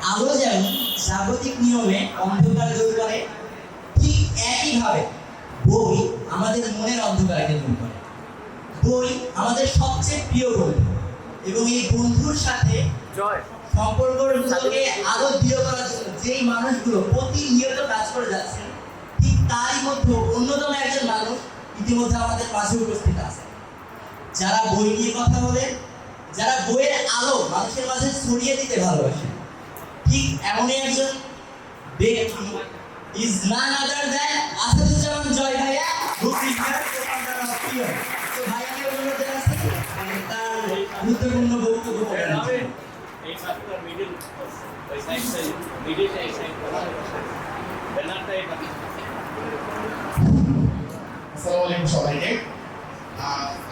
আলো যেমন জাগতিক নিয়মে অন্ধকার দূর করে, ঠিক একইভাবে বই আমাদের মনের অন্ধকারকে দূর করে। বই আমাদের সবচেয়ে প্রিয় বন্ধু, এবং এই বন্ধুর সাথে সম্পর্কগুলোকে আরো দৃঢ় করার জন্য যেই মানুষগুলো প্রতিনিয়ত কাজ করে যাচ্ছেন, ঠিক তারই মধ্যে অন্যতম একজন মানুষ ইতিমধ্যে আমাদের পাশে উপস্থিত আছে, যারা বই নিয়ে কথা বলে, যারা বইয়ের আলো মানুষের মাঝে ছড়িয়ে দিতে ভালোবাসে। ঠিক এমনই একজন ব্যক্তি is none other than Asaduzzaman জয় ভাইয়া, who is the co-founder of Pure. তো ভাইয়াকে অনুরোধ জানাচ্ছি তার গুরুত্বপূর্ণ বক্তব্য প্রদান করতে। एक साथ का मिडिल साइड से मिडिल साइड बनाता है। আসসালামু আলাইকুম সবাইকে।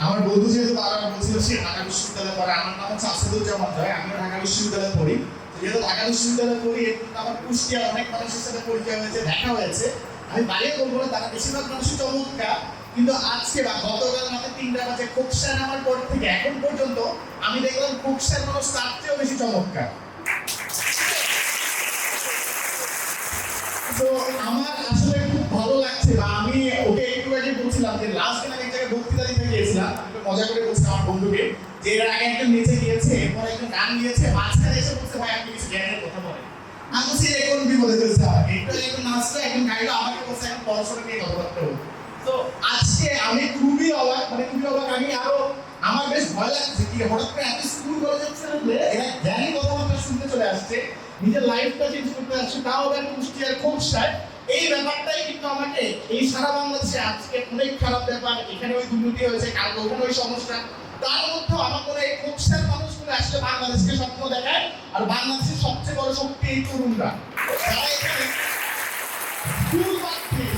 আমার বন্ধু যেহেতু তারা বলছিল সে ঢাকা বিশ্ববিদ্যালয়ে পড়ে, আমার নাম হচ্ছে আসাদুজ্জামান জয়, আমিও ঢাকা বিশ্ববিদ্যালয়ে পড়ি। যেহেতু ঢাকা বিশ্ববিদ্যালয়ে পড়ি, এর কিন্তু আমার কুষ্টিয়ার অনেক মানুষের সাথে পরিচয় হয়েছে, দেখা হয়েছে। আমি বাইরে বলবো না, তারা বেশিরভাগ মানুষই চমৎকার, কিন্তু আজকে বা গতকাল রাতে ৩টা বাজে খোকসা নামার পর থেকে এখন পর্যন্ত আমি দেখলাম খোকসার মানুষ তার চেয়েও বেশি চমৎকার। তো আমার আসলে খুব ভালো লাগছে, বা আমি ওকে একটু আগে বলছিলাম যে লাস্ট দিন আমি এক জায়গায় বক্তৃতা দিতে গিয়েছিলাম, একটু মজা করে বলছিলাম আমার বন্ধুকে যে এর আগে একজন নিচে গিয়েছে, এরপর একজন গান গিয়েছে, মাঝখানে এসে বলছে ভাই আপনি কিছু জ্ঞানের কথা বলেন। আমি বলছি এখন বিপদে ফেলছে আমাকে, একটু একজন নাচলো একজন গাইলো, আমাকে বলছে এখন পড়াশোনা নিয়ে কথাবার্তা বলবো। তো আজকে আমি খুবই অবাক, আমি আরো আমার বেশ ভয় লাগছে কি হঠাৎ করে এত স্কুল কলেজের ছেলেগুলো এরা জ্ঞানী কথাবার্তা শুনতে চলে আসছে, নিজের লাইফটা চেঞ্জ করতে আসছে, তাও আবার কুষ্টিয়ার খোকসায়। এই ব্যাপারটাই কিন্তু আমাকে এই সারা বাংলাদেশে আজকে অনেক খারাপ ব্যাপার, এখানে ওই দুর্নীতি হয়েছে, কালকে ওখানে ওই সমস্যা, তার মধ্যেও আমার মনে হয় খোকসার মানুষগুলো আসলে বাংলাদেশকে স্বপ্ন দেখায়। আর বাংলাদেশের সবচেয়ে বড় শক্তি এই তরুণরা, যারা এখানে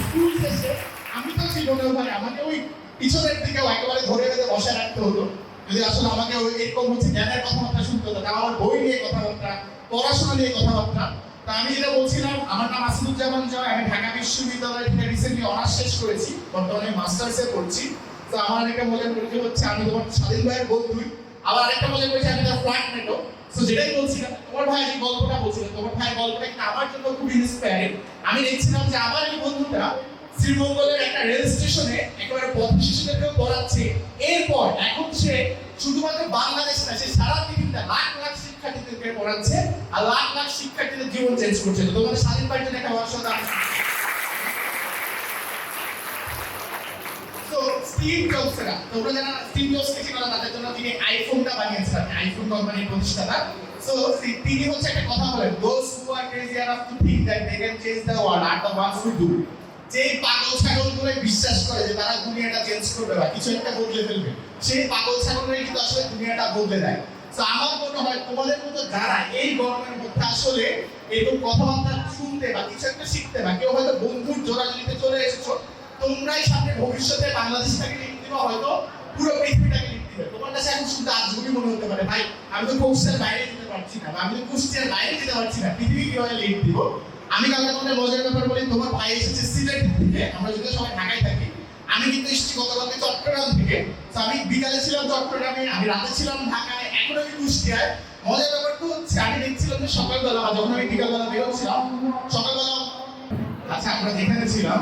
স্কুল শেষে আমি তো জীবনেও পারি আমাকে ওই পিছনের দিকেও একেবারে ধরে বেঁধে বসে রাখতে হতো, যদি আসলে আমাকে ওই এরকম হচ্ছে জ্ঞানের কথাবার্তা শুনতে হতো, আমার বই নিয়ে কথাবার্তা, পড়াশোনা নিয়ে কথাবার্তা। তা আমি যেটা বলছিলাম, আমার নাম আসাদুজ্জামান জয়, আমি ঢাকা বিশ্ববিদ্যালয় থেকে রিসেন্টলি অনার্স শেষ করেছি, বর্তমানে মাস্টার্সে পড়ছি। তো আমার আরেকটা মজার পরিচয় হচ্ছে আমি তোমার স্বাধীন ভাইয়ের বন্ধুই, আবার আরেকটা মজার পরিচয় আমি তার ফ্ল্যাটমেটও। তো যেটাই বলছিলাম, তোমার ভাই যে গল্পটা বলছিল, তোমার ভাইয়ের গল্পটা কিন্তু আমার জন্য খুব ইন্সপায়ারিং। আমি দেখছিলাম যে আমার এই বন্ধুটা শ্রীমঙ্গলের একটা রেল স্টেশনে একেবারে পথ শিশুদেরকেও পড়াচ্ছে, এরপর এখন সে শুধুমাত্র বাংলাদেশ না, সে সারা পৃথিবীতে লাখ লাখ শিক্ষার্থীদেরকে পড়াচ্ছে আর লাখ লাখ শিক্ষার্থীদের জীবন চেঞ্জ করছে। তো তোমাদের স্বাধীন ভাইয়ের জন্য একটা ওয়ার্কশপ আছে। তো স্টিভ জবসরা, তোমরা যারা স্টিভ জবসকে চিনো না তাদের জন্য তিনি আইফোনটা বানিয়েছিলেন, আইফোন কোম্পানির প্রতিষ্ঠাতা। সো তিনি হচ্ছে একটা কথা বলেন, those who are crazy enough to think that they can change the world are the ones who do। যে পাগল ছাগলগুলো বিশ্বাস করে যে তারা দুনিয়াটা চেঞ্জ করবে বা কিছু একটা বদলে ফেলবে, সেই পাগল ছাগলরাই কিন্তু আসলে দুনিয়াটা বদলে দেয়। তো আমার মনে হয় তোমাদের মতো যারা এই গরমের মধ্যে আসলে এরকম কথাবার্তা শুনতে বা কিছু একটা শিখতে, বা কেউ হয়তো বন্ধুর জোড়াজুড়িতে চলে এসেছো, তোমরাই সামনে ভবিষ্যতে বাংলাদেশটাকে লিখ দিবে, হয়তো পুরো পৃথিবীটাকে লিখ দিবে। তোমার কাছে এখন শুনতে আজগুবি মনে হতে পারে, ভাই আমি তো কুষ্টিয়ার বাইরে যেতে পারছি না, বা আমি তো কুষ্টিয়ার বাইরে যেতে পারছি না, পৃথিবী কিভাবে লিখ দিব। আমি কালকে তোমাদের মজার ব্যাপার বলি, তোমার ভাই এসেছে সিলেট থেকে, আমরা যদি সবাই ঢাকায় থাকি, আমি কিন্তু এসেছি গতকালকে চট্টগ্রাম থেকে। তো আমি বিকালে ছিলাম চট্টগ্রামে, আমি রাতে ছিলাম ঢাকায়, এখন আমি কুষ্টিয়ায়। মজার ব্যাপারটা হচ্ছে আমি দেখছিলাম যে সকালবেলা বা যখন আমি বিকালবেলা বেরোচ্ছিলাম, সকালবেলা আচ্ছা আমরা যেখানে ছিলাম,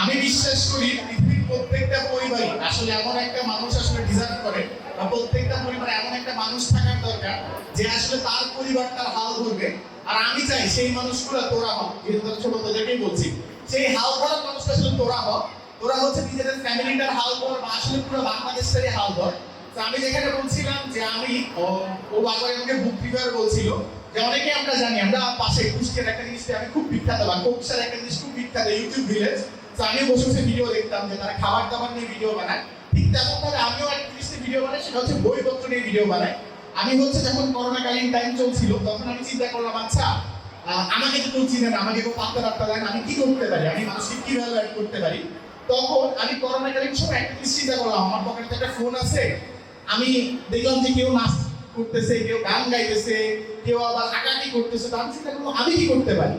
আমি বিশ্বাস করি পৃথিবীর প্রত্যেকটা পরিবারই আসলে এমন একটা মানুষ আসলে ডিজার্ভ করে, বা প্রত্যেকটা পরিবারে এমন একটা মানুষ থাকার দরকার যে আসলে তার পরিবারটার হাল ধরবে। আর আমি চাই সেই মানুষগুলো তোরা হোক, যেহেতু ছোট তোদেরকেই বলছি, সেই হাল ধরার মানুষটা আসলে তোরা হোক। তোরা হচ্ছে নিজেদের ফ্যামিলিটার হাল ধর, বা আসলে পুরো বাংলাদেশেরই হাল ধর। তো আমি যেখানে বলছিলাম যে আমি ও বাবা আমাকে বুক রিভার বলছিল যে অনেকে আমরা জানি, আমরা পাশে কুষ্টিয়ার একটা জিনিস আমি খুব বিখ্যাত, বা কোকসার একটা জিনিস খুব বিখ্যাত, ইউটিউব ভিলেজ। তো আমি বসে বসে ভিডিও দেখতাম যে তারা খাবার দাবার নিয়ে ভিডিও বানায়, ঠিক তেমন ভাবে আমিও একটা জিনিস ভিডিও বানাই, সেটা হচ্ছে বইপত্র নিয়ে ভিডিও বানাই। আমি হচ্ছে যখন করোনাকালীন টাইম চলছিল, তখন আমি চিন্তা করলাম আচ্ছা আমাকে তো কেউ চিনে না, আমাকে কেউ পাত্তা রাখতে দেয় না, আমি কি করতে পারি, আমি মানুষকে কিভাবে অ্যাড করতে পারি। তখন আমি করোনাকালীন সময় একটা জিনিস চিন্তা করলাম, আমার পকেটে একটা ফোন আছে, আমি দেখলাম যে কেউ নাচ করতেছে, কেউ গান গাইতেছে, কেউ আবার আঁকাআঁকি করতেছে, তো আমি চিন্তা করলাম আমি কি করতে পারি।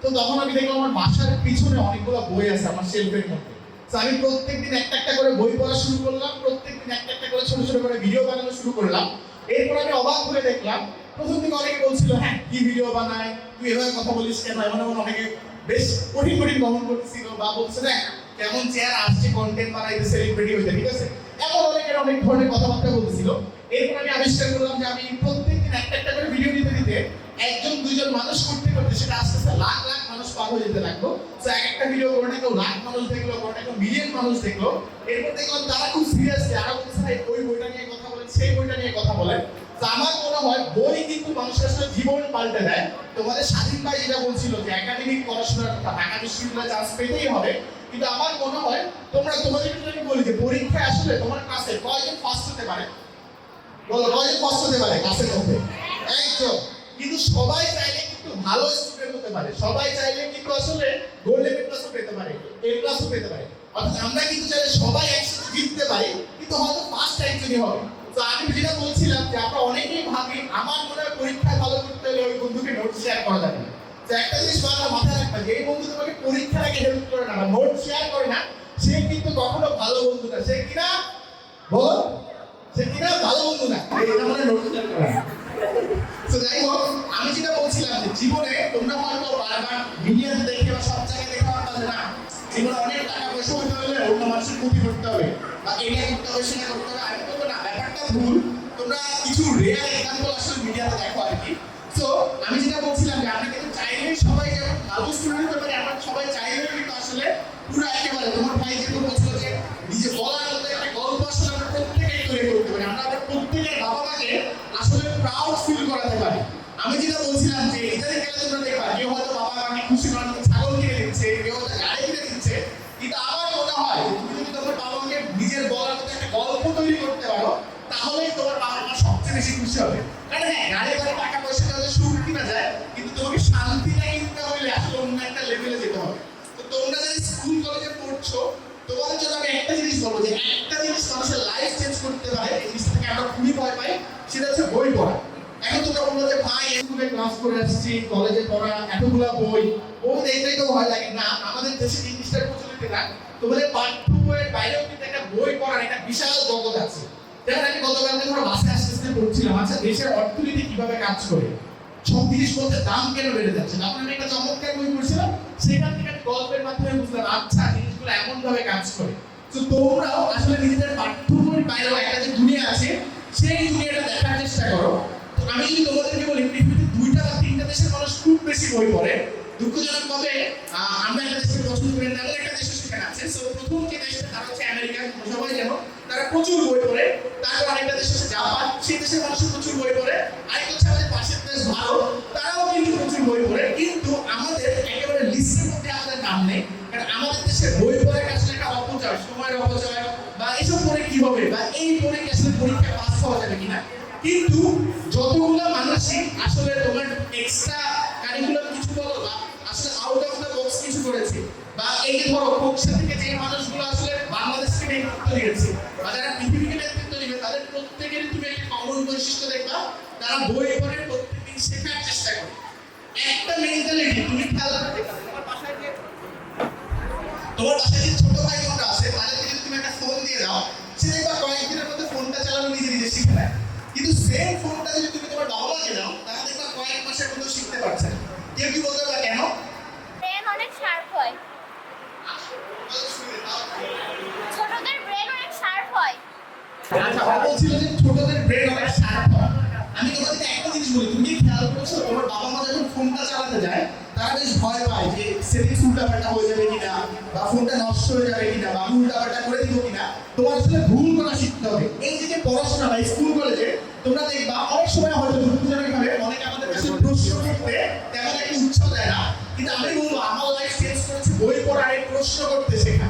তো তখন আমি দেখলাম আমার বাসার পিছনে অনেকগুলো বই আছে আমার শেলফের মধ্যে। তো আমি প্রত্যেকদিন একটা একটা করে বই পড়া শুরু করলাম, প্রত্যেকদিন একটা একটা করে ছোট ছোট করে ভিডিও বানানো শুরু করলাম। এরপর আমি অবাক হয়ে দেখলাম প্রথম দিকে অনেকে বলছিল হ্যাঁ কি ভিডিও বানায়, তুই এভাবে কথা বলিস কেন, এমন এমন অনেকে বেশ কঠিন কঠিন কমেন্ট করতেছিল বা বলছে দেখ কেমন চেয়ার আসছে কন্টেন্ট বানাইতে সেলিব্রিটি হইতে, ঠিক আছে, এমন অনেকের অনেক ধরনের কথাবার্তা বলতেছিল। এরপর আমি আবিষ্কার করলাম যে আমি প্রত্যেকদিন একটা একটা করে ভিডিও দিতে দিতে একজন দুইজন মানুষ করতে করতে সেটা আস্তে আস্তে লাখ লাখ মানুষ পার হয়ে যেতে লাগলো। তো এক একটা ভিডিও করে কেউ লাখ মানুষ দেখলো, করে কেউ মিলিয়ন মানুষ দেখলো। এরপর দেখলাম তারা খুব সিরিয়াসলি আরো বলছে ভাই ওই বইটা নিয়ে কথা বলেন, সেই বইটা নিয়ে কথা বলেন। তো আমার মনে হয় বই কিন্তু মানুষের আসলে জীবন পাল্টে দেয়। তোমাদের স্বাধীন ভাই যেটা বলছিল যে একাডেমিক পড়াশোনার কথা, ঢাকা বিশ্ববিদ্যালয়ে চান্স পেতেই হবে, কিন্তু আমার মনে হয় তোমাদের যদি বলি যে পরীক্ষায় আসলে তোমার ক্লাসে কয়জন ফার্স্ট হতে পারে, বলো কয়জন ফার্স্ট হতে পারে ক্লাসের মধ্যে? একজন। কিন্তু সবাই চাইলে কিন্তু ভালো স্টুডেন্ট হতে পারে, সবাই চাইলে কিন্তু আসলে গোল্ড লেভেল ক্লাসও পেতে পারে, এ ক্লাসও পেতে পারে। অর্থাৎ আমরা কিন্তু চাইলে সবাই একসাথে জিততে পারি, কিন্তু হয়তো ফার্স্ট একজনই হবে। তো আমি যেটা বলছিলাম যে আমরা অনেকেই ভাবি আমার মনে হয় পরীক্ষায় ভালো করতে হলে ওই বন্ধুকে নোট শেয়ার করা যাবে না। তো একটা জিনিস মাথায় রাখবা যে এই বন্ধু তোমাকে পরীক্ষার আগে হেল্প করে না বা নোট শেয়ার করে না, সে কিন্তু কখনো ভালো বন্ধু না। সে কিনা বল, সে কিনা ভালো বন্ধু না, এটা মানে নোট শেয়ার করে না। তো যাই হোক, আমি যেটা বলছিলাম যে জীবনে তোমরা হয়তো বারবার মিডিয়াতে দেখে বা সব জায়গায় দেখে পাবে না জীবনে অনেক টাকা পয়সা হতে হলে অন্য মানুষের ক্ষতি করতে হবে বা এটা করতে হবে সেটা করতে হবে। আমি বলবো না, ব্যাপারটা ভুল। তোমরা কিছু রিয়েল এক্সাম্পল আসলে মিডিয়াতে দেখো আর কি। তো আমি যেটা বলছিলাম যে আমরা কিন্তু চাইলেই সবাই যেমন ভালো স্টুডেন্ট হতে পারি, আমরা সবাই চাইলেই কিন্তু আসলে পুরো একেবারে তোমার ভাই যেরকম বলছিল যে নিজে বলার মতো একটা গল্প আসলে আমরা প্রত্যেকেই তৈরি করতে পারি, আমরা প্রত্যেকের বাবা মাকে আসলে প্রাউড ফিল করাতে পারি। আমি যেটা বলছিলাম যে ইতালি গেলে তোমরা দেখবা কেউ হয়তো বাবা মাকে খুশি করার জন্য ছাগল কিনে দিচ্ছে, কেউ হয়তো গাড়ি কিনে দিচ্ছে, কিন্তু আমার মনে হয় যে তুমি যদি তোমার বাবা মাকে নিজের বলার মতো একটা গল্প তৈরি করতে পারো তাহলেই তোমার বাবা মা সবচেয়ে বেশি খুশি হবে। কারণ হ্যাঁ গাড়ি গাড়ি টাকা পয়সা হয়তো সুখ কিনা যায়, কিন্তু তোমাকে শান্তিটা কিনতে হলে আসলে অন্য একটা লেভেলে যেতে হবে। তো তোমরা যদি স্কুল কলেজে পড়ছো তোমাদের জন্য আমি একটা জিনিস বলবো যে একটা জিনিস মানুষের লাইফ চেঞ্জ করতে পারে, এই জিনিসটা থেকে আমরা খুবই ভয় পাই, সেটা হচ্ছে বই পড়া। এখন তোমরা বলবো যে ভাই স্কুলে ক্লাস করে আসছি, কলেজে পড়া এতগুলা বই দেখলেই তো ভয় লাগে না। আমাদের দেশে জিনিসটা প্রচলিত না, তোমাদের পাঠ্য বইয়ের বাইরেও কিন্তু একটা বই পড়ার একটা বিশাল জগৎ আছে। যেমন আমি গতকালকে ধরো বাসে আসতে পড়ছিলাম, আচ্ছা দেশের অর্থনীতি কিভাবে কাজ করে, সব জিনিসপত্রের দাম কেন বেড়ে যাচ্ছে, তখন আমি একটা চমৎকার বই পড়ছিলাম, সেখান থেকে আমি গল্পের মাধ্যমে বুঝলাম আচ্ছা জিনিসগুলো এমন ভাবে কাজ করে। তো তোমরাও আসলে নিজেদের পাঠ্য বইয়ের বাইরেও একটা যে দুনিয়া আছে সেই দুনিয়াটা দেখার চেষ্টা করো। তো আমি যদি তোমাদেরকে বলি পৃথিবীতে 2টা বা 3টা দেশের মানুষ খুব বেশি বই পড়ে, দুঃখজনকভাবে আমরা একটা দেশকে পছন্দ করি না, এমন একটা দেশ সেখানে আছে। সো প্রথম যে দেশটা তারা হচ্ছে আমেরিকা, সবাই জানো তারা প্রচুর বই পড়ে। তারপর আরেকটা দেশ হচ্ছে জাপান, সেই দেশের মানুষ প্রচুর বই পড়ে। আরেকটা হচ্ছে আমাদের পাশের দেশ ভারত, তারাও কিন্তু প্রচুর বই পড়ে। কিন্তু আমাদের একেবারে লিস্টের মধ্যে আমাদের নাম নেই, কারণ আমাদের দেশে বই পড়ার আসলে একটা অপচয়, সময়ের অপচয়, বা এসব পড়ে কি হবে বা এই পড়ে কি আসলে পরীক্ষা পাস হওয়া যাবে কিনা। কিন্তু যতগুলো মানুষই আসলে তোমার এক্সট্রা কারিকুলাম কিছু বলো বা আসলে আউট অফ দ্য বক্স কিছু করেছে, বা এই যে ধরো পক্ষা থেকে যে মানুষগুলো আসলে বাংলাদেশকে নেতৃত্ব দিয়েছে বা যারা পৃথিবীকে নেতৃত্ব দিবে, তাদের প্রত্যেকেরই তুমি একটা কমন বৈশিষ্ট্য দেখবা, তারা বই পড়ে প্রত্যেকদিন শেখার চেষ্টা করে। একটা মেন্টালিটি তুমি খেয়াল করে দেখবা, তোমার বাসায় যে ছোট ভাই বোনরা আছে তাদেরকে যদি তুমি একটা ফোন দিয়ে দাও, সে দেখবা কয়েকদিনের মধ্যে ফোনটা চালানো নিজে নিজে শিখে নেয়। কিন্তু সেম ফোনটা যদি তুমি তোমার বাবা মাকে দাও, তারা দেখবা কয়েক মাসের মধ্যে শিখতে পারছে না। কেউ কি বলতে পারবে কেন? ব্রেন অনেক শার্প হয়, ছোটদের ব্রেন অনেক শার্প হয়। আচ্ছা, ও বলছিল যে ছোটদের ব্রেন অনেক শার্প হয়। আমি তোমাদেরকে একটা জিনিস বলি, তুমি কি খেয়াল করেছো তোমার বাবা মা যখন ফোনটা চালাতে যায় তারা বেশ ভয় পায় যে সেটিংস উল্টাপাল্টা হয়ে যাবে কিনা, বা ফোনটা নষ্ট হয়ে যাবে কিনা, বা আমি উল্টাপাল্টা করে দিব কিনা। তোমার আসলে ভুল করা শিখতে হবে। এই যে পড়াশোনা বা স্কুল কলেজে তোমরা দেখবা অনেক সময় হয়তো দুঃখজনকভাবে অনেকে আমাদের কাছে প্রশ্ন করতে তেমন একটা উৎসাহ দেয় না, কিন্তু আমি বলবো আমার লাইফ চেঞ্জ করেছে বই পড়া আর প্রশ্ন করতে শেখা।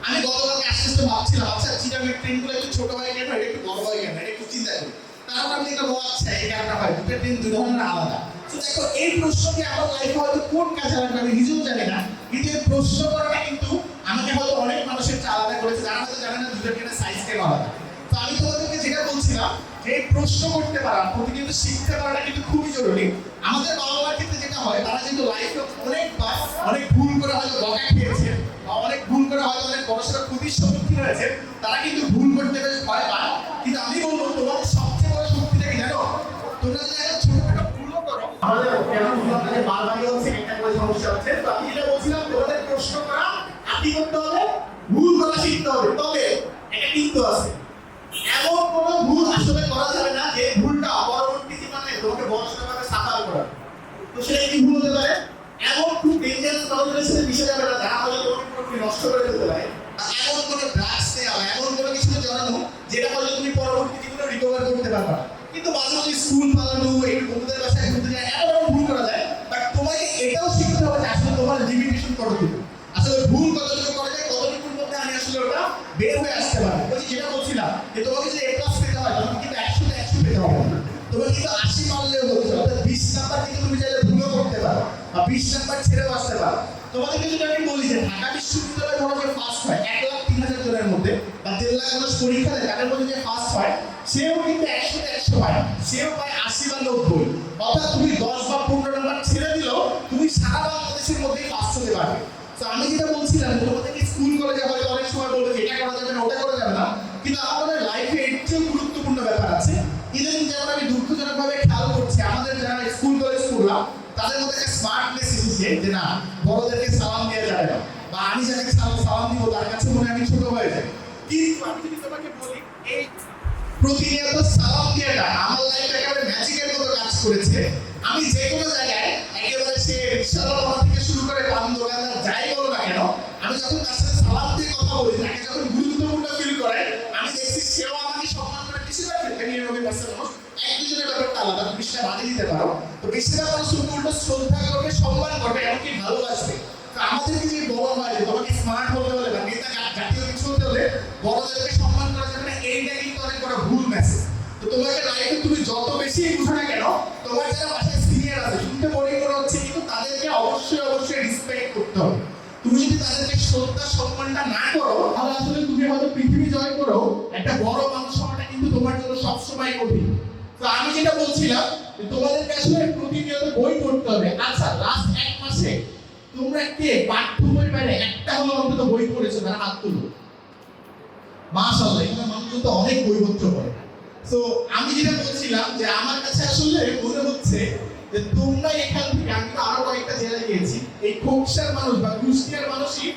আমি গতকালকে আস্তে আস্তে ভাবছিলাম আচ্ছা চিটাগের ট্রেনগুলো একটু ছোট হয় কেন, এটা একটু বড় হয় কেন, এটা একটু চিন্তা করি। তারপর আমি দেখলাম আচ্ছা এই কারণটা হয়, দুটো ট্রেন দুই ধরনের আলাদা। তো দেখো এই প্রশ্নটি আমার লাইফে হয়তো কোন কাজে লাগবে আমি নিজেও জানি না, কিন্তু এই প্রশ্ন করাটা কিন্তু আমাকে হয়তো অনেক মানুষের আলাদা করেছে, যারা হয়তো জানে না দুটো ট্রেনের সাইজ কেন আলাদা। তো আমি তোমাদেরকে যেটা বলছিলাম যে এই প্রশ্ন করতে পারা, প্রতিনিয়ত শিখতে পারাটা কিন্তু খুবই জরুরি। আমাদের বাবা মার ক্ষেত্রে যেটা হয়, তারা কিন্তু লাইফে অনেকবার অনেক ভুল করে হয়তো বকা খেয়েছে বা অনেক ভুল করে হয়তো অনেক বড়সড় ক্ষতির সম্মুখীন হয়েছে, তারা কিন্তু ভুল করতে বেশ ভয় পায়। কিন্তু আমি বলবো তোমাদের সবচেয়ে বড় শক্তিটা কি জানো? তোমরা যদি একটা ছোটখাটো যে তোমাকে যদি A+ পেতে হয় তুমি কিন্তু 100 তে 100 পেতে হবে না, তোমার কিন্তু 80 মানলেও হচ্ছে, অর্থাৎ 20 নাম্বার কিন্তু তুমি চাইলে ভুলও করতে পারো বা 20 নাম্বার ছেড়ে আসতে পারো। তোমাদেরকে যদি আমি বলি যে ঢাকা বিশ্ববিদ্যালয় ধরো যে ফার্স্ট হয় 1,03,000 জনের মধ্যে বা 1.5 লাখ মানুষ পরীক্ষা দেয়, তাদের মধ্যে যে ফার্স্ট হয় সেও কিন্তু 100 তে 100 পায়, সেও পায় 80 বা 90। অর্থাৎ তুমি 10 বা 15 নাম্বার ছেড়ে দিলেও তুমি সারা বাংলাদেশের মধ্যেই ফার্স্ট হতে পারবে। তো আমি যেটা বলছিলাম তোমাদেরকে স্কুল কলেজে হয়তো অনেক সময় বলবে যে এটা করা যাবে না ওটা করা যাবে না, কিন্তু আমাদের লাইফে এর চেয়েও গুরুত্বপূর্ণ ব্যাপার আছে। ইদানিং যেমন আমি দুঃখজনকভাবে খেয়াল করছি আমাদের যারা স্কুল কলেজ করলাম তাদের মধ্যে একটা স্মার্টনেস এসেছে যে না বড়দেরকে সালাম দেওয়া যাবে না, বা আমি যাকে সালাম দিব তার কাছে মনে হয় আমি ছোট হয়ে যাই। কিন্তু আমি যদি তোমাকে বলি এই প্রতিনিয়ত সালাম দেওয়াটা আমার লাইফে একেবারে ম্যাজিকের মতো কাজ করেছে। আমি যে কোনো জায়গায় একেবারে সে রিক্সাওয়ালা থেকে শুরু করে পান দোকানদার যাই বলো না কেন, আমি যখন তার সাথে সালাম দিয়ে কথা বলি তাকে যখন গুরুত্বপূর্ণ ফিল করে আমি দেখছি সেও আমাকে সম্মান করে। বেশিরভাগ ক্ষেত্রে 99% মানুষ এক দুজনের ব্যাপারটা আলাদা, তুমি সেটা বাদে দিতে পারো, তো বেশিরভাগ মানুষ তুমি উল্টো শ্রদ্ধা করবে, সম্মান করবে, এমনকি ভালোবাসবে। তো আমাদেরকে যে বলা হয় যে তোমাকে স্মার্ট হতে হলে বা নেতা জাতীয় কিছু হতে হলে বড়দেরকে সম্মান করা যাবে না, এইটা কিন্তু অনেক বড় ভুল মেসেজ। তো তোমাকে লাইফে তুমি যত বেশি বুঝো না কেন তোমার যারা বাসায় সিনিয়র আছে শুনতে বোরিং মনে হচ্ছে কিন্তু তাদেরকে অবশ্যই রেসপেক্ট করতে হবে। তুমি যদি তাদেরকে শ্রদ্ধা সম্মানটা না করো তাহলে আসলে তুমি হয়তো পৃথিবী জয় করো, একটা বড় মানুষ হওয়াটা কিন্তু তোমার জন্য সবসময় কঠিন। তো আমি যেটা বলছিলাম যে তোমাদেরকে আসলে প্রতিনিয়ত বই পড়তে হবে। আচ্ছা লাস্ট 1 মাসে তোমরা কে পাঠ্য বই বাইরে একটা হলো অন্তত বই পড়েছো? তারা হাত তুলো। মাশাআল্লাহ, এখানে মানুষ তো অনেক বইপত্র পড়ে। তো আমি যেটা বলছিলাম যে আমার কাছে আসলে মনে হচ্ছে যে তোমরা এখান থেকে, আমি তো আরো কয়েকটা জেলায় গিয়েছি, এই খোকসার মানুষ বা কুষ্টিয়ার মানুষই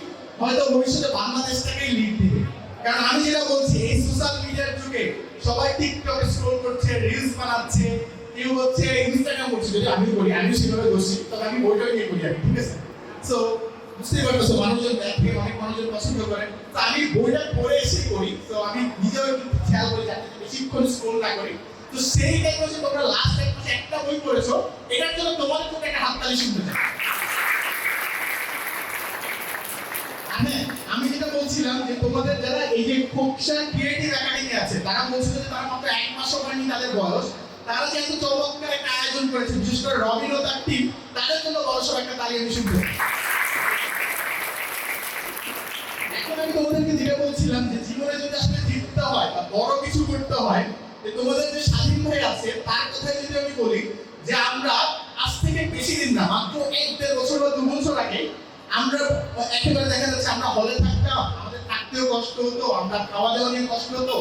হয়তো ভবিষ্যতে বাংলাদেশটাকেই লিড দিবে। কারণ আমি যেটা বলছি এই সোশ্যাল মিডিয়ার যুগে সবাই টিকটকে স্ক্রল করছে, রিলস বানাচ্ছে, কেউ হচ্ছে ইনস্টাগ্রাম করছে, যদি আমি করি আমি সেভাবে দোষী, তবে আমি বইটাই নিয়ে করি আমি, ঠিক আছে? সো বুঝতেই পারছো মানুষজন দেখে, অনেক মানুষজন পছন্দ করে, তো আমি বইটা পড়ে এসে করি, তো আমি নিজেও খেয়াল করি যাতে বেশিক্ষণ স্ক্রল না করি। তো সেই টাইমে যে তোমরা লাস্ট 1 মাসে একটা বই পড়েছো এটার জন্য তোমাদের জন্য একটা হাততালি শুনতে চাই। আমি যেটা বলছিলাম যে তোমাদের যারা এই যে খোকসা ক্রিয়েটিভ একাডেমি আছে তারা বলছিল যে তারা মাত্র 1 মাসও হয়নি তাদের বয়স, তারা যে এত চমৎকার একটা আয়োজন করেছে, বিশেষ করে রবিন ও তার টিম, তাদের জন্য বড়সড় একটা তালি আমি শুনতে চাই। এখন আমি তোমাদেরকে যেটা বলছিলাম যে জীবনে যদি আসলে জিততে হয় বা বড় কিছু করতে হয়, তোমাদের যে স্বাধীন ভাই আছে তার কথাই যদি আমি বলি যে আমরা আজ থেকে বেশি দিন না, মাত্র 1-1.5 বছর বা 2 বছর আগে আমরা একেবারে দেখা যাচ্ছে আমরা হলে থাকতাম, আমাদের থাকতেও কষ্ট হতো, আমরা খাওয়া দাওয়া নিয়ে কষ্ট হতো।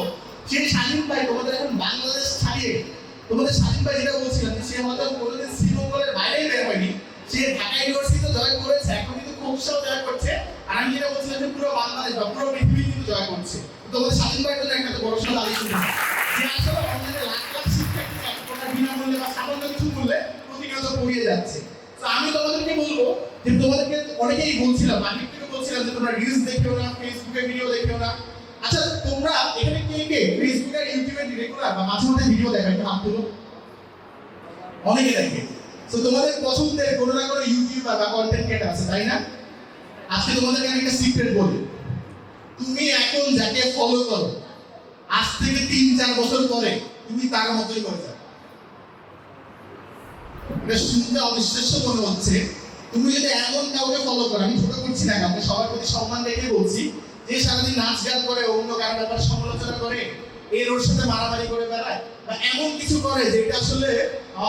সেই স্বাধীন ভাই তোমাদের এখন বাংলাদেশ ছাড়িয়ে, তোমাদের স্বাধীন ভাই যেটা বলছিলাম যে সে হয়তো কোনোদিন শ্রীমঙ্গলের বাইরেই বের হয়নি, সে ঢাকা ইউনিভার্সিটিতে জয় করেছে, এখন কিন্তু খোকসাও জয় করছে, আর আমি যেটা বলছিলাম যে পুরো বাংলাদেশ বা পুরো পৃথিবী কিন্তু জয় করছে। তোমাদের স্বাধীন ভাইয়ের জন্য একটা বড় সড় দাঁড়িয়ে শুনতে যে আসলে অনলাইনে লাখ লাখ শিক্ষার্থী একটা বিনামূল্যে বা সামান্য কিছু মূল্যে প্রতিনিয়ত পড়িয়ে যাচ্ছে। তো আমি তোমাদেরকে বলবো যে তোমাদেরকে অনেকেই বলছিলাম, আমি থেকে বলছিলাম যে তোমরা রিলস দেখো না, ফেসবুকে ভিডিও দেখো না। আচ্ছা তোমরা এখানে কে কে ফেসবুক আর ইউটিউবে রেগুলার বা মাঝে মাঝে ভিডিও দেখো? একটু হাত তুলো। অনেকে দেখে। তো তোমাদের পছন্দের কোনো না কোনো ইউটিউবার বা কন্টেন্ট ক্রিয়েটর আছে, তাই না? আজকে তোমাদেরকে আমি একটা সিক্রেট বলি, তুমি এখন যাকে ফলো করো আজ থেকে 3-4 বছর পরে তুমি তার মতোই করে যাবে। এটা শুনতে অবিশ্বাস্য মনে হচ্ছে, তুমি যদি এমন কাউকে ফলো করো, আমি ছোট করছি না, কাউকে সবার প্রতি সম্মান রেখে বলছি, যে সারাদিন নাচ গান করে, অন্য কার ব্যাপারে সমালোচনা করে, এর ওর সাথে মারামারি করে বেড়ায় বা এমন কিছু করে যেটা আসলে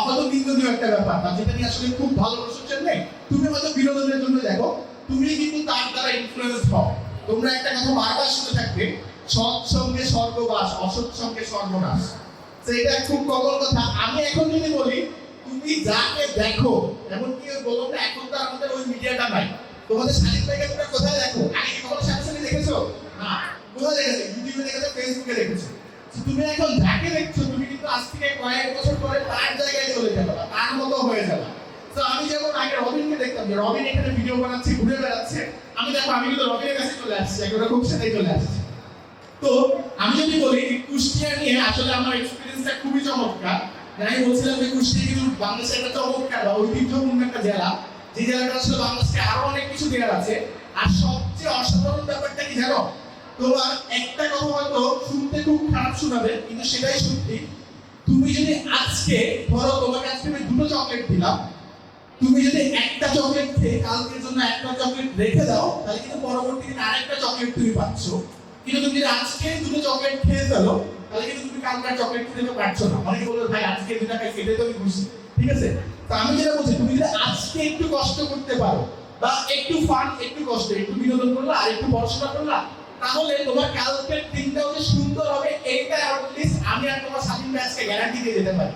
হয়তো নিন্দনীয় একটা ব্যাপার বা যেটা নিয়ে আসলে খুব ভালো প্রশংসা নেই, তুমি হয়তো বিনোদনের জন্য দেখো, তুমি কিন্তু তার দ্বারা ইনফ্লুয়েন্স হও। তোমরা একটা কথা বারবার শুনে থাকবে, সৎ সঙ্গে স্বর্গবাস, অসৎ সঙ্গে সর্বনাশ। তো এটা খুব কমন কথা। আমি এখন যদি বলি তুমি যাকে দেখো, এমনকি বললাম না এখন তো আমাদের ওই মিডিয়াটা নাই, তোমাদের স্বাধীন ভাইকে তোমরা কোথায় দেখো? আগে কি কখনো সামনে দেখেছো? না। কোথায় দেখেছো? ইউটিউবে দেখেছো, ফেসবুকে দেখেছো। তুমি এখন যাকে দেখছো তুমি কিন্তু আজ থেকে কয়েক বছর পরে তার জায়গায় চলে যাবে, তার মতো হয়ে যাবে। তো আমি যেমন আগে রবিনকে দেখতাম যে রবিন এখানে ভিডিও বানাচ্ছে, ঘুরে বেড়াচ্ছে, আমি দেখো আমি কিন্তু রবিনের কাছে চলে আসছি, একেবারে খুব সাথে চলে আসছি। তো আমি যদি বলি কুষ্টিয়া নিয়ে আসলে আমার এক্সপেরিয়েন্সটা খুবই চমৎকার। আমি বলছিলাম যে কুষ্টিয়া কিন্তু বাংলাদেশের একটা চমৎকার বা ঐতিহ্যপূর্ণ একটা জেলা, যে জেলাটা আসলে বাংলাদেশকে আরো অনেক কিছু দেওয়ার আছে। আর সবচেয়ে অসাধারণ ব্যাপারটা কি জানো? তোমার একটা কথা হয়তো শুনতে খুব খারাপ শোনাবে, কিন্তু সেটাই সত্যি। তুমি যদি আজকে ধরো তোমাকে আজকে আমি 2টো চকলেট দিলাম, তুমি যদি একটা চকলেট খেয়ে কালকের জন্য একটা চকলেট রেখে দাও, তাহলে কিন্তু পরবর্তী দিন আরেকটা চকলেট তুমি পাচ্ছ। কিন্তু তুমি যদি আজকে 2টো চকলেট খেয়ে ফেলো, তাহলে কিন্তু তুমি কালকে চকলেট খেতে পারছো না। অনেকে বলবে ভাই আজকে 2 টাকা খেতে তো আমি খুশি, ঠিক আছে? তো আমি যেটা বলছি, তুমি যদি আজকে একটু কষ্ট করতে পারো, বা একটু ফান, একটু কষ্ট, একটু বিনোদন করলা আর একটু পড়াশোনা করলা, তাহলে তোমার কালকের দিনটাও যে সুন্দর হবে, এইটা অ্যাটলিস্ট আমি আর তোমার স্বাধীন আজকে গ্যারান্টি দিয়ে যেতে পারি।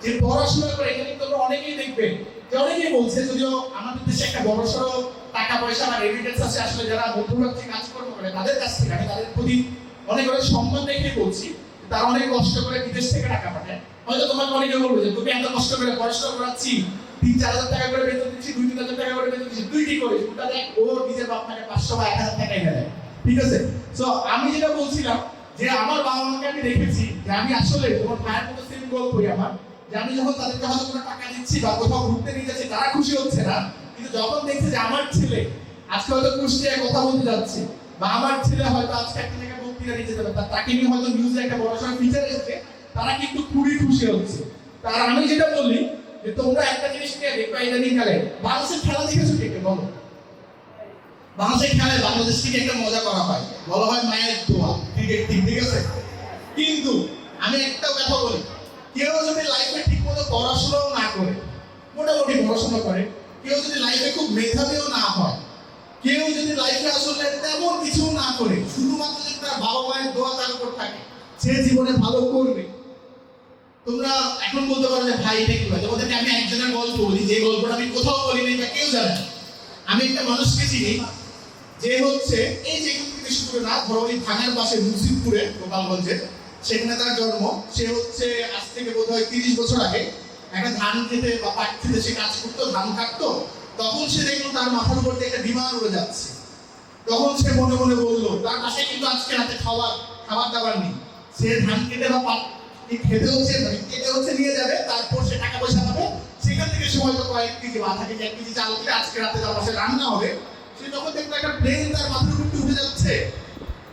যে পড়াশোনা করে এখানে তোমরা অনেকেই দেখবে যে অনেকেই বলছে, যদিও আমাদের দেশে একটা বড়সড় টাকা পয়সা বা রেমিটেন্স আছে, আসলে যারা মধ্যপ্রাচ্যে কাজকর্ম করে তাদের কাছ থেকে, আমি তাদের প্রতি অনেক অনেক সম্মান রেখে বলছি, তারা অনেক কষ্ট করে বিদেশ থেকে টাকা পাঠায়। হয়তো তোমাকে অনেকে বলবে যে তুমি এত কষ্ট করে পড়াশোনা করাচ্ছি, 3-4 হাজার টাকা করে বেতন দিচ্ছি, 2-3 হাজার টাকা করে বেতন দিচ্ছি, তুই কি করিস? ওটা দেখ, ও নিজের বাপ মাকে 500 বা 1000 টাকা এনে দেয়, ঠিক আছে? সো আমি যেটা বলছিলাম যে আমার বাবা মাকে আমি দেখেছি যে আমি আসলে তোমার ভাইয়ের মতো সেম গল্পই আমার, যে আমি যখন তাদেরকে হয়তো কোনো টাকা দিচ্ছি বা কোথাও ঘুরতে নিয়ে যাচ্ছি, তারা খুশি হচ্ছে না, কিন্তু যখন দেখছে যে আমার ছেলে আজকে হয়তো কুষ্টিয়ায় কথা বলতে যাচ্ছে, বা আমার ছেলে হয়তো আজকে একটা জায়গায় বক্তৃতা দিতে যাবে, তাকে নিয়ে হয়তো নিউজে একটা বড় সড় ফিচার এসেছে, তারা কিন্তু খুবই খুশি হচ্ছে। তার আমি যেটা বলি যে তোমরা একটা জিনিস নিয়ে দেখবা, ইদানিং কালে বাংলাদেশের খেলা দেখেছো কে কে বলো? বাংলাদেশের খেলায় বাংলাদেশ থেকে একটা মজা করা হয়, বলা হয় মায়ের দোয়া, ক্রিকেট টিম, ঠিক আছে? কিন্তু আমি একটা কথা বলি, কেউ যদি লাইফে ঠিকমতো পড়াশোনাও না করে, মোটামুটি পড়াশোনা করে, কেউ যদি লাইফে খুব মেধাবীও না হয়, কেউ যদি লাইফে আসলে তেমন কিছু না করে, শুধুমাত্র যদি তার বাবা মায়ের দোয়া তার উপর থাকে, সে জীবনে ভালো করবে। তোমরা এখন বলতে পারো যে ভাই এটা কি হয়? তোমাদেরকে আমি একজনের গল্প বলি, যে গল্পটা আমি কোথাও বলিনি বা কেউ জানে না। আমি একটা মানুষকে চিনি, যে হচ্ছে এই যে এখান থেকে বেশি দূরে না, ধরো ওই ভাঙার পাশে মুসিদপুরে, গোপালগঞ্জে, সেখানে তার জন্ম। সে হচ্ছে আজ থেকে বোধহয় 30 বছর আগে একটা ধান খেতে বা পাট খেতে সে কাজ করতো, ধান কাটতো। তখন সে দেখলো তার মাথার উপর দিয়ে একটা বিমান উড়ে যাচ্ছে। তখন সে মনে মনে বললো, তার বাসায় কিন্তু আজকে রাতে খাবার দাবার নেই, সে ধান কেটে বা পাট খেতে হচ্ছে, কেটে হচ্ছে নিয়ে যাবে, তারপর সে টাকা পয়সা পাবে, সেখান থেকে সে হয়তো কয়েক কেজি বা আধা কেজি 1 কেজি চাল দিয়ে আজকে রাতে তার বাসায় রান্না হবে। সে যখন দেখলো একটা প্লেন তার মাথার উপর দিয়ে উঠে যাচ্ছে,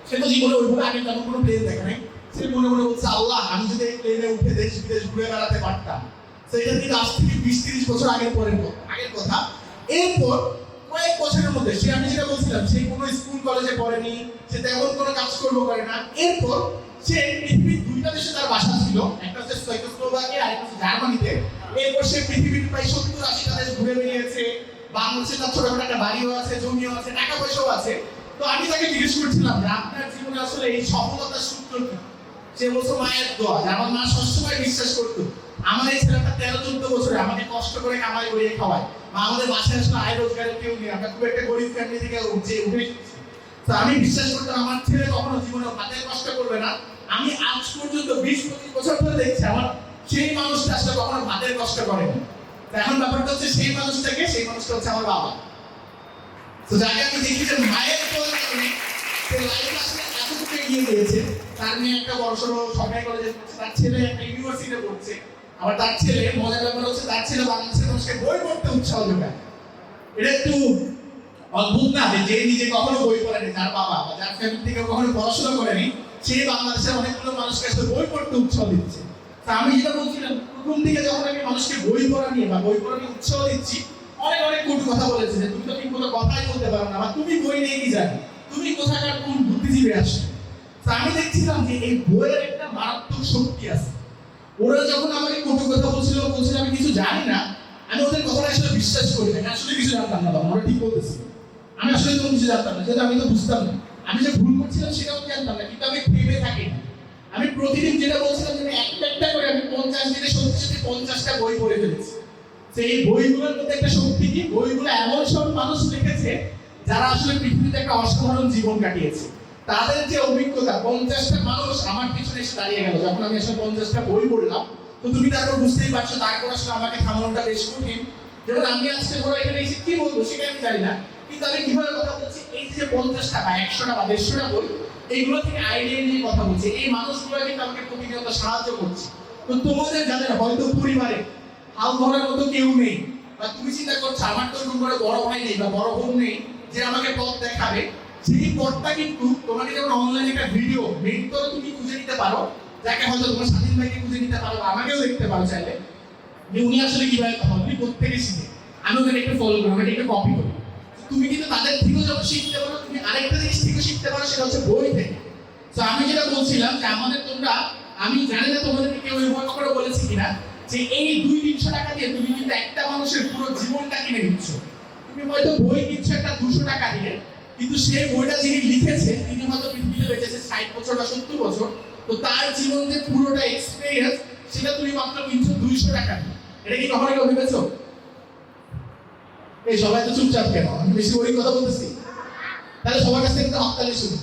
সে তো জীবনে ওইভাবে আগে তেমন কোনো প্লেন দেখে নাই। সে মনে মনে বলছে, আল্লাহ, আমি যদি এই প্লেনে উঠে দেশ বিদেশ ঘুরে বেড়াতে পারতাম। সেটা কিন্তু আজ থেকে 20-30 বছর আগের কথা। এরপর কয়েক বছরের মধ্যে সে, আমি যেটা বলছিলাম, সে কোনো স্কুল কলেজে পড়েনি, সে তেমন কোনো কাজকর্ম করে না। এরপর সে পৃথিবীর 2টা দেশে তার বাসা ছিল, একটা হচ্ছে চেকোস্লোভাকিয়া আর একটা হচ্ছে জার্মানিতে। এরপর সে পৃথিবীর প্রায় 70-80টা দেশ ঘুরে বেরিয়েছে। বাংলাদেশে তার ছোটখাটো একটা বাড়িও আছে, জমিও আছে, টাকা পয়সাও আছে। তো আমি তাকে জিজ্ঞেস করছিলাম যে আপনার জীবনে আসলে এই সফলতার সূত্র কি? সে বলছে মায়ের দোয়া। আমার মা সবসময় বিশ্বাস করতো আমার এই ছেলেটা 13-14 বছরে আমাকে কষ্ট করে কামাই করিয়ে খাওয়ায়। মা, আমাদের বাসায় আসলে আয় রোজগারের কেউ নেই, আমরা খুব একটা গরিব ফ্যামিলি থেকে উঠে এসেছি। তো আমি বিশ্বাস করতাম আমার ছেলে কখনো জীবনে হাতের কষ্ট করবে না। আমি আজ পর্যন্ত 20-25 বছর ধরে দেখছি আমার সেই মানুষটা আসলে কখনো হাতের কষ্ট করে না। এখন ব্যাপারটা হচ্ছে সেই মানুষটা হচ্ছে আমার বাবা। তো যাকে আমি দেখি যে মায়ের দোয়া করে সে লাইফে আসলে এতটুকু এগিয়ে গিয়েছে। তার মেয়ে একটা বড়সড় সরকারি কলেজে পড়ছে, তার ছেলে একটা ইউনিভার্সিটিতে পড়ছে। আবার তার ছেলে, মজার ব্যাপার হচ্ছে, তার ছেলে বাংলাদেশের মানুষকে বই পড়তে উৎসাহ যোগায়। এটা একটু অদ্ভুত না যে নিজে কখনো বই পড়েনি, যার বাবা বা যার ফ্যামিলি থেকে কখনো পড়াশোনা করেনি, সে বাংলাদেশের অনেকগুলো মানুষকে আসলে বই পড়তে উৎসাহ দিচ্ছে। তা আমি যেটা বলছিলাম, প্রথম দিকে যখন আমি মানুষকে বই পড়া নিয়ে উৎসাহ দিচ্ছি, অনেক কটু কথা বলেছে যে তুমি তো ঠিক মতো কথাই বলতে পারো না, বা তুমি বই নিয়ে কি জানো, তুমি কোথাকার কোন বুদ্ধিজীবী আসবে। তা আমি দেখছিলাম যে এই বইয়ের একটা মারাত্মক শক্তি আছে। ওরা যখন আমাকে কটু কথা বলছিল আমি কিছু জানি না, আমি ওদের কথাটা আসলে বিশ্বাস করি না। আসলে কিছু জানতাম না, বাবা ওরা ঠিক বলতেছিল, আমি আসলে কোনো কিছু জানতাম না, যেটা আমি তো বুঝতাম না। আমি যে ভুল করছিলাম সেটাও জানতাম না, কিন্তু আমি ভেবে থাকি না। আমি প্রতিদিন যেটা বলছিলাম যে একটা করে আমি 50 দিনে সত্যি 50টা বই পড়ে ফেলেছি। সেই বইগুলোর মধ্যে একটা শক্তি কি, বইগুলো এমন সব মানুষ লিখেছে যারা আসলে পৃথিবীতে একটা অসাধারণ জীবন কাটিয়েছে। তাদের যে অভিজ্ঞতা, 50টা মানুষ আমার পিছনে এসে দাঁড়িয়ে গেল যখন আমি আসলে 50টা বই পড়লাম। তো তুমি তারপর বুঝতেই পারছো, তারপর আসলে আমাকে থামানোটা বেশ কঠিন। যেমন আমি আজকে ধরো এখানে এসে কি বলবো সেটা আমি জানি না, কিন্তু আমি কিভাবে কথা বলছি, এই যে 50টা বা 100টা বা 150টা বই, এইগুলো থেকে আইডিয়া নিয়ে কথা বলছি, এই মানুষগুলো কিন্তু আমাকে প্রতিনিয়ত সাহায্য করছে। তো তোমাদের যাদের হয়তো পরিবারে হাল ধরার মতো কেউ নেই, বা তুমি চিন্তা করছো আমার তো এরকম করে বড় ভাই নেই বা বড় বোন নেই যে আমাকে পথ দেখাবে, সেই পদটা কিন্তু তোমাকে যেমন অনলাইনে একটা ভিডিও মেন্টর তুমি খুঁজে নিতে পারো, যাকে হয়তো তোমার স্বাধীন ভাইকে খুঁজে নিতে পারো, বা আমাকেও দেখতে পারো চাইলে, যে উনি আসলে কিভাবে কথা বলেন, উনি প্রত্যেকে শিখে, আমি ওখানে একটু ফলো করি, আমি একটু কপি করি। তুমি কিন্তু তাদের থেকেও যখন শিখতে পারো, তুমি আরেকটা জিনিস থেকে শিখতে পারো, সেটা হচ্ছে বই থেকে। তো আমি যেটা বলছিলাম যে আমাদের তোমরা, আমি জানি না তোমাদেরকে কেউ এভাবে করে বলেছি কিনা, যে এই 200-300 টাকা দিয়ে তুমি কিন্তু একটা মানুষের পুরো জীবনটা কিনে নিচ্ছ। তুমি হয়তো বই কিনছ একটা 200 টাকা দিয়ে, কিন্তু সেই বইটা যিনি লিখেছে তিনি হয়তো পৃথিবীতে বেঁচেছে 60 বছর বা 70 বছর, তো তার জীবনে পুরোটা এক্সপেরিয়েন্স সেটা তুমি মাত্র কিনছো 200 টাকা দিয়ে। এটা কি কখনো কেউ ভেবেছো? এই সবাই তো চুপচাপ কেন? আমি বেশি বই কথা বলতেছি? তাহলে সবার কাছ থেকে একটা হাততালি শুনি।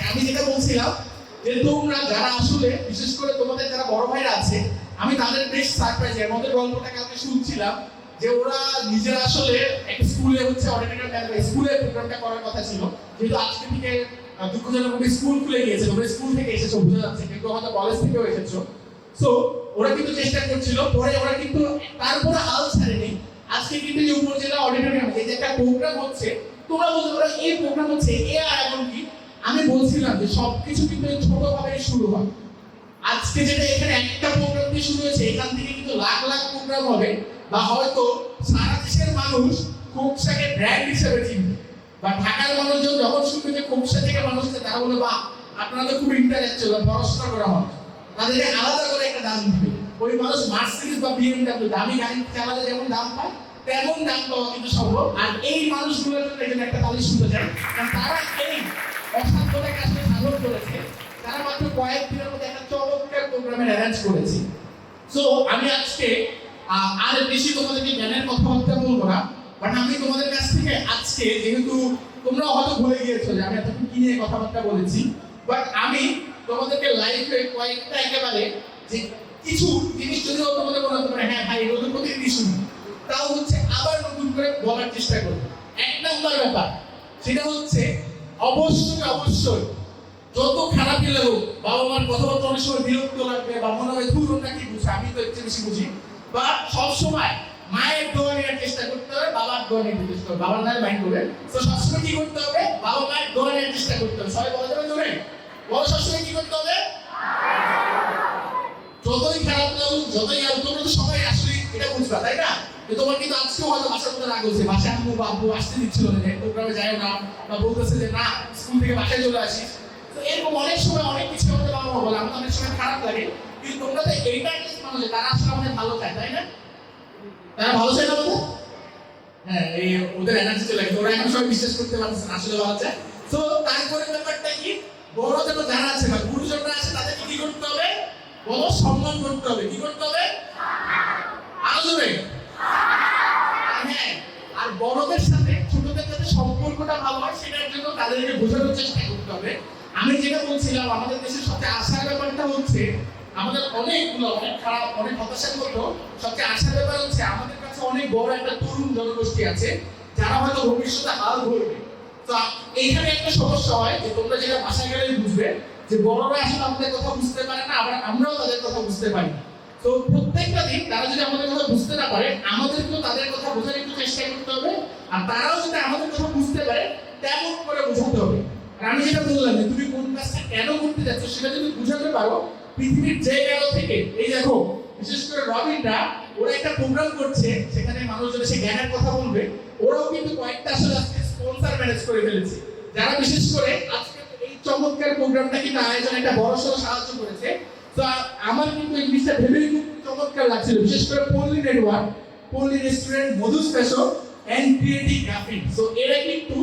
আমি যেটা বলছিলাম যে তোমরা যারা আসলে, বিশেষ করে তোমাদের যারা বড় ভাইরা আছে, আমি তাদের বেশ সারপ্রাইজ, এর মধ্যে গল্পটা কালকে শুনছিলাম যে ওরা নিজেরা আসলে এক স্কুলে হচ্ছে অডিটোরিয়াম স্কুলে প্রোগ্রামটা করার কথা ছিল, যেহেতু আজকে থেকে দুঃখজনকভাবে স্কুল খুলে গিয়েছে, তোমরা স্কুল থেকে এসেছো বোঝা যাচ্ছে, কিন্তু হয়তো কলেজ থেকেও এসেছো। সো ওরা কিন্তু চেষ্টা করছিল, পরে ওরা কিন্তু তারপরে হাল ছাড়েনি। আজকে কিন্তু এই উপজেলা অডিটোরিয়ামে এই যে একটা প্রোগ্রাম হচ্ছে, তোমরা বলতে পারো এই প্রোগ্রাম হচ্ছে এ আর এখন কি। আমি বলছিলাম যে সবকিছু কিন্তু ছোটভাবে শুরু হয়। আজকে যেটা এখানে একটা প্রোগ্রাম দিয়ে শুরু হয়েছে, এখান থেকে কিন্তু লাখ লাখ প্রোগ্রাম হবে, বা হয়তো সারা দেশের মানুষ খোকসাকে ব্র্যান্ড হিসেবে চিনবে, বা ঢাকার মানুষজন যখন শুনবে যে খোকসা থেকে মানুষ আছে, তারা বলে বাহ আপনারা তো খুব ইন্টারেস্টেড, পড়াশোনা করা হয়, তাদেরকে আলাদা করে একটা দাম দিবে। ওই মানুষ মার্সিডিজ বা বিএমডব্লিউ দামি গাড়ি চালালে যেমন দাম পায়, তেমন দাম পাওয়া কিন্তু সম্ভব। আর এই মানুষগুলোর জন্য এখানে একটা তালি শুনতে চাই, কারণ তারা এই অসাধ্যটাকে আসলে সাধন করেছে। তারা মাত্র কয়েকদিনের মধ্যে একটা চমৎকার প্রোগ্রামের অ্যারেঞ্জ করেছে। সো আমি আজকে আর বেশি তোমাদেরকে জ্ঞানের কথাবার্তা বলবো না, বাট আমি তোমাদের কাছ থেকে আজকে, যেহেতু তোমরা হয়তো ভুলে গিয়েছো যে আমি এতক্ষণ কি নিয়ে কথাবার্তা বলেছি, বাট আমি তোমাদেরকে লাইফে কয়েকটা একেবারে যে কিছু জিনিস যদিও তোমাদের মনে হতে পারে হ্যাঁ ভাই এগুলো তো প্রতিদিনই শুনি, তাও হচ্ছে আবার নতুন করে বলার চেষ্টা করবো। এক নম্বর ব্যাপার সেটা হচ্ছে অবশ্যই যত খারাপই লাগুক, বাবা মার কথাবার্তা অনেক সময় বিরক্ত লাগবে, বা মনে হয় ধুর ওটা কি বুঝে, আমি তো একটু বেশি বুঝি, বা সবসময় মায়ের দোয়া নেওয়ার চেষ্টা করতে হবে, বাবার দোয়া নিতে চেষ্টা করবে, বাবার নামে মাইন্ড করবে। তো সবসময় কি করতে হবে? বাবা মায়ের দোয়া নেওয়ার চেষ্টা করতে হবে। সবাই বলা যাবে জোরে বলো, সবসময় কি করতে হবে? যতই খারাপ লাগুক, যতই তোমরা তো সবাই আসলে এটা বুঝবা, তাই না? যে তোমার কিন্তু আজকেও হয়তো বাসার মধ্যে রাগ হচ্ছে, বাসায় আম্মু বা আব্বু আসতে দিচ্ছিল না, প্রোগ্রামে যাইও না, বা বলতেছে যে না স্কুল থেকে বাসায় চলে আসিস। তো এরকম অনেক সময় অনেক কিছু আমাদের বাবা মা বলে, আমাদের অনেক সময় খারাপ লাগে, কিন্তু তোমরা তো এইটা মানুষ তারা আসলে আমাদের ভালো চায়, তাই না? তারা ভালো চায় না আমাদের? হ্যাঁ, এই ওদের এনার্জি চলে গেছে, ওরা এখন সবাই বিশ্বাস করতে পারছে না আসলে ভালো চায়। তো তারপরে ব্যাপারটা কি, বড় যেন যারা আছে বা গুরুজনরা আছে তাদেরকে কি করতে হবে? বলো, সম্মান করতে হবে। কি করতে হবে? আরো জোরে। হ্যাঁ, আর বড়দের সাথে ছোটদের সাথে সম্পর্কটা ভালো হয়, সেটার জন্য তাদেরকে বোঝানোর চেষ্টা করতে হবে। আমি যেটা বলছিলাম, আমাদের দেশের সবচেয়ে আশার ব্যাপারটা হচ্ছে, আমাদের অনেকগুলো অনেক খারাপ অনেক হতাশার মতো সবচেয়ে আশার ব্যাপার হচ্ছে আমাদের কাছে অনেক বড় একটা তরুণ জনগোষ্ঠী আছে, যারা হয়তো ভবিষ্যতে হাল ধরবে। তো এইখানে একটা সমস্যা হয় যে তোমরা যেটা বাসায় গেলেই বুঝবে যে বড়রা আসলে আমাদের কথা বুঝতে পারে না, আবার আমরাও তাদের কথা বুঝতে পারি না। তো প্রত্যেকটা দিন তারা যদি আমাদের কথা বুঝতে না পারে, আমাদেরকেও তাদের কথা বোঝার একটু চেষ্টা করতে হবে, আর তারাও যদি আমাদের কথা বুঝতে পারে তেমন করে বোঝাতে হবে। আর আমি যেটা বললাম যে তুমি কোন কাজটা কেন করতে যাচ্ছ সেটা যদি বুঝাতে পারো, পৃথিবীর যে গেলো থেকে, এই দেখো বিশেষ করে রবিনরা ওরা একটা প্রোগ্রাম করছে, সেখানে মানুষজন এসে জ্ঞানের কথা বলবে, ওরাও কিন্তু কয়েকটা আসলে আজকে স্পন্সর ম্যানেজ করে ফেলেছে, যারা বিশেষ করে আজকে এই চমৎকার প্রোগ্রামটা কিন্তু আয়োজনে একটা বড়সড় সাহায্য করেছে। তো আমার কিন্তু এই জিনিসটা ভেবেই খুব চমৎকার লাগছিল, বিশেষ করে পল্লী নেটওয়ার্ক, পল্লী রেস্টুরেন্ট, মধুস fashion and creative graphic. So এরা কিন্তু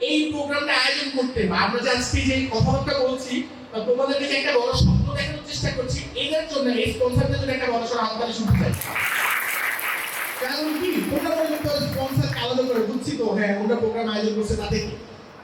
এই প্রোগ্রামটা আয়োজন করতে, বা আমরা যে আজকে যে কথাবার্তা বলছি বা তোমাদের কাছে একটা বড় স্বপ্ন দেখানোর চেষ্টা করছি, এদের জন্য এই স্পন্সরদের জন্য একটা বড়সড় হাততালি শুনতে চাই। কারণ কি তোমরা বলবে তো স্পন্সর আলাদা করে বুঝছি তো, হ্যাঁ ওটা প্রোগ্রাম আয়োজন করছে, তাতে কি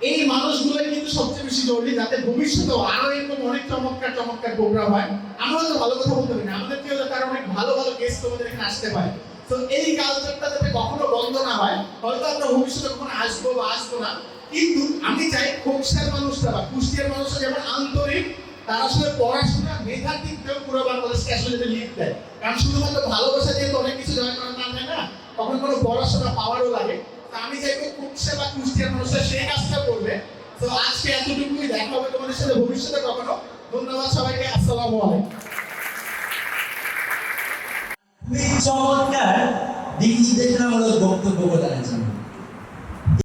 এই মানুষগুলোই কিন্তু সবচেয়ে বেশি জরুরি, যাতে ভবিষ্যতেও আরো এরকম অনেক চমৎকার চমৎকার প্রোগ্রাম হয়। আমরা তো ভালো কথা বলতে পারি না, আমাদের কেউ তার অনেক ভালো ভালো গেস্ট তোমাদের এখানে আসতে পারে। তো এই কালচারটা যাতে কখনো বন্ধ না হয়, হয়তো আমরা ভবিষ্যতে কখনো আসবো বা আসবো না, কিন্তু আমি চাই খোকসার মানুষরা বা কুষ্টিয়ার মানুষরা যেমন আন্তরিক, তারা আসলে পড়াশোনা মেধার দিক থেকেও পুরো বাংলাদেশকে আসলে যদি লিড দেয়। কারণ শুধুমাত্র ভালোবাসা দিয়ে তো অনেক কিছু জয় করা না যায় না, তখন কোনো পড়াশোনা পাওয়ারও লাগে। তো আমি চাইবো কুষ্টিয়া বা কুষ্টিয়ার মানুষরা সেই কাজটা করবে। তো আজকে এতটুকুই, দেখা হবে তোমাদের সাথে ভবিষ্যতে কখনো। ধন্যবাদ সবাইকে, আসসালামু আলাইকুম। খুবই চমৎকার দিক নির্দেশনামূলক বক্তব্য প্রদানের জন্য।